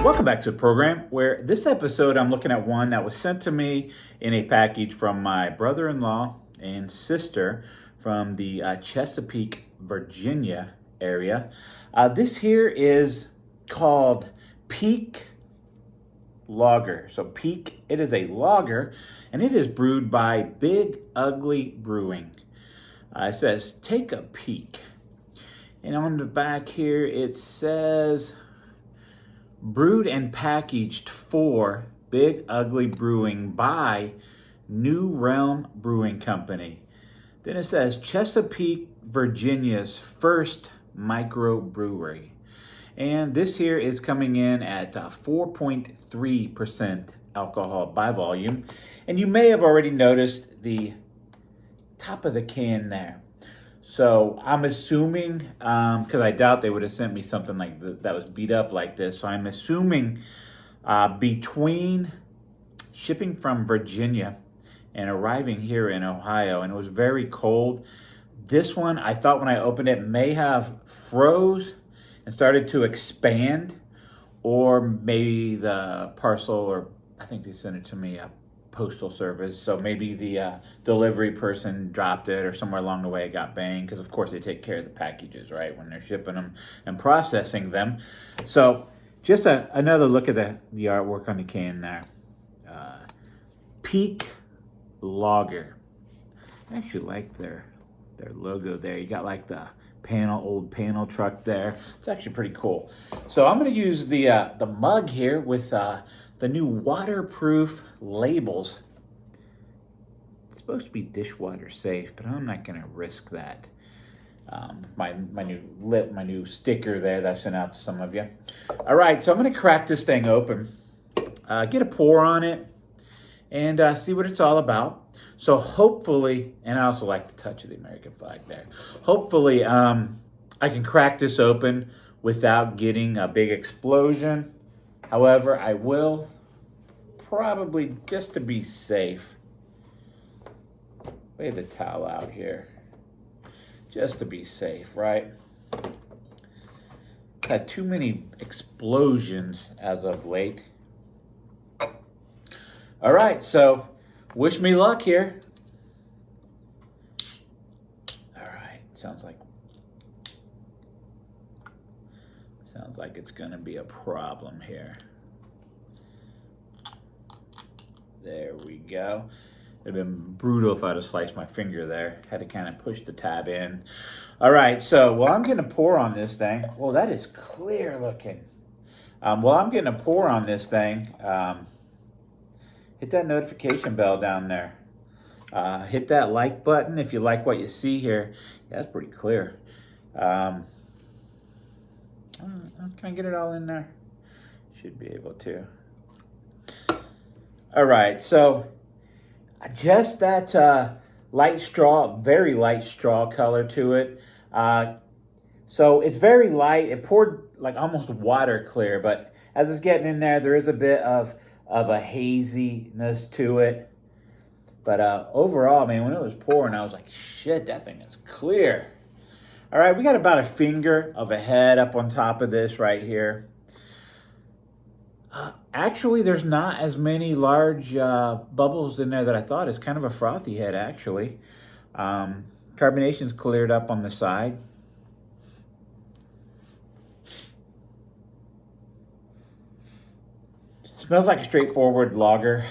Welcome back to the program, where this episode I'm looking at one that was sent to me in a package from my brother-in-law and sister from the Chesapeake, Virginia area. This here is called Peake Lager. So Peake, it is a lager, and it is brewed by Big Ugly Brewing. It says, take a peek. And on the back here, it says, brewed and packaged for Big Ugly Brewing by New Realm Brewing Company. Then it says Chesapeake, Virginia's first microbrewery. And this here is coming in at 4.3% alcohol by volume. And you may have already noticed the top of the can there. So I'm assuming, because I doubt they would have sent me something like that was beat up like this. So I'm assuming between shipping from Virginia and arriving here in Ohio, and it was very cold, this one, I thought when I opened it, may have froze and started to expand, or maybe the parcel, or I think they sent it to me postal service, so maybe the delivery person dropped it, or somewhere along the way it got banged, because of course they take care of the packages, right, when they're shipping them and processing them. So just another look at the artwork on the can there. Peake Lager. I actually like their logo there. You got like the old panel truck there. It's actually pretty cool. So I'm going to use the mug here with the new waterproof labels. It's supposed to be dishwater safe, but I'm not going to risk that. My new sticker there that I've sent out to some of you. All right, so I'm going to crack this thing open, get a pour on it, and see what it's all about. So hopefully, and I also like the touch of the American flag there. Hopefully, I can crack this open without getting a big explosion. However, I will probably, just to be safe, lay the towel out here. Just to be safe, right? Had too many explosions as of late. All right, so wish me luck here. All right, sounds like it's gonna be a problem here. There we go. It'd have been brutal if I'd have sliced my finger there. Had to kind of push the tab in. All right, so while I'm getting a pour on this thing, well, that is clear looking. While I'm getting a pour on this thing, hit that notification bell down there. Hit that like button if you like what you see here. Yeah, that's pretty clear. Can I get it all in there? Should be able to. All right, so just that light straw, very light straw color to it. So it's very light. It poured like almost water clear, but as it's getting in there is a bit of a haziness to it. But overall, man, when it was pouring, I was like, shit, that thing is clear. All right, we got about a finger of a head up on top of this right here. Actually, there's not as many large bubbles in there that I thought. It's kind of a frothy head, actually. Carbonation's cleared up on the side. Smells like a straightforward lager.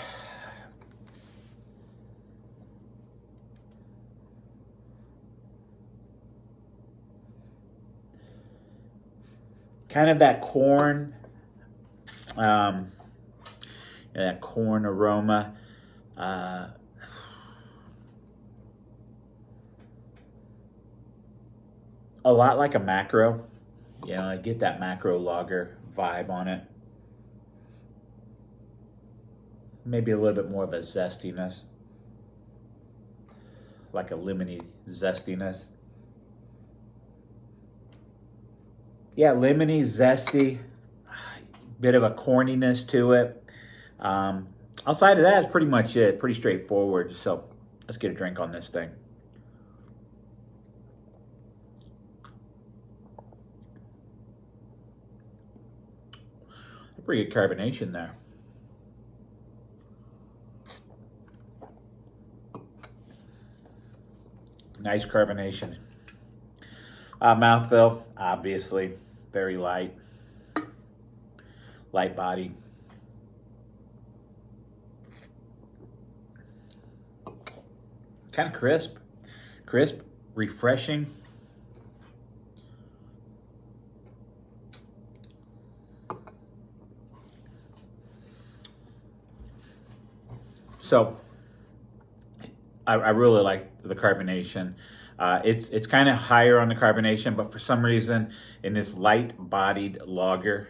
Kind of that corn, that corn aroma. A lot like a macro. You know, I get that macro lager vibe on it. Maybe a little bit more of a zestiness. Like a lemony zestiness. Yeah, lemony, zesty, bit of a corniness to it. Outside of that, it's pretty much it. Pretty straightforward. So let's get a drink on this thing. Pretty good carbonation there. Nice carbonation. Mouthfeel, obviously, very light. Light body. Kind of crisp. Crisp, refreshing. So, I really like the carbonation. It's kind of higher on the carbonation, but for some reason, in this light-bodied lager,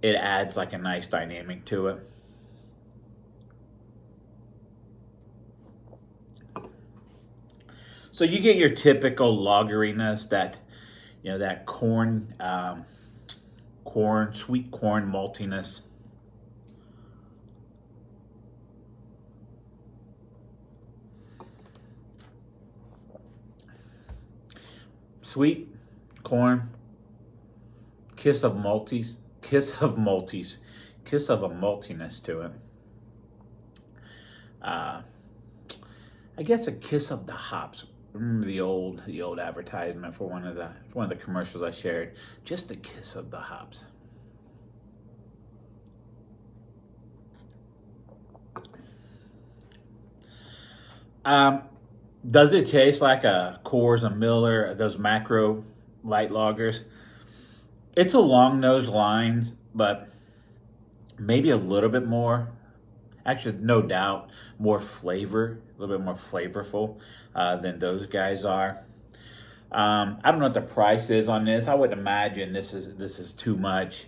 it adds like a nice dynamic to it. So you get your typical lageriness, that that corn, sweet corn maltiness. Sweet corn, kiss of a maltiness to it. I guess a kiss of the hops. Remember the old advertisement for one of the commercials I shared. Just a kiss of the hops. Does it taste like a Coors, a Miller, those macro light lagers? It's along those lines, but maybe a little bit more. Actually, no doubt, more flavor, a little bit more flavorful than those guys are. I don't know what the price is on this. I would imagine this is too much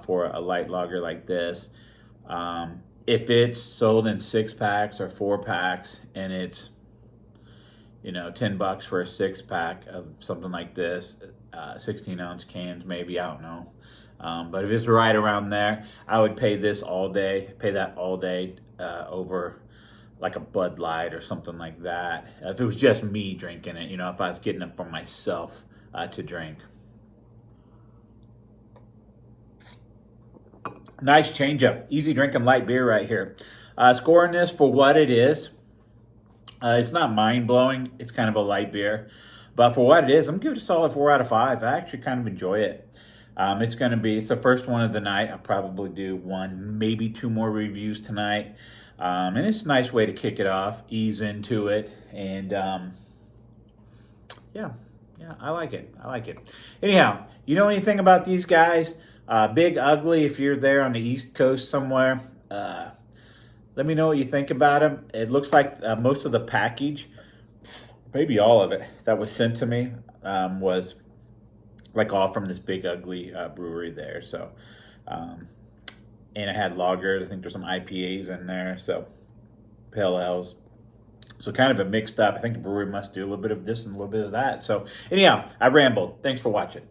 for a light lager like this. If it's sold in 6-packs or 4-packs, and it's $10 for a 6-pack of something like this, 16-ounce cans, maybe, I don't know. But if it's right around there, I would pay that all day over like a Bud Light or something like that. If it was just me drinking it, if I was getting it for myself to drink. Nice change up. Easy drinking light beer right here. Scoring this for what it is. It's not mind-blowing. It's kind of a light beer. But for what it is, I'm giving it a solid 4 out of 5. I actually kind of enjoy it. It's the first one of the night. I'll probably do 1, maybe 2 more reviews tonight. And it's a nice way to kick it off, ease into it. And yeah, I like it. Anyhow, you know anything about these guys? Big Ugly, if you're there on the East Coast somewhere, let me know what you think about them. It looks like most of the package, maybe all of it, that was sent to me was like all from this Big Ugly brewery there. So, and it had lagers. I think there's some IPAs in there. So, pale ales. So kind of a mixed up. I think the brewery must do a little bit of this and a little bit of that. So anyhow, I rambled. Thanks for watching.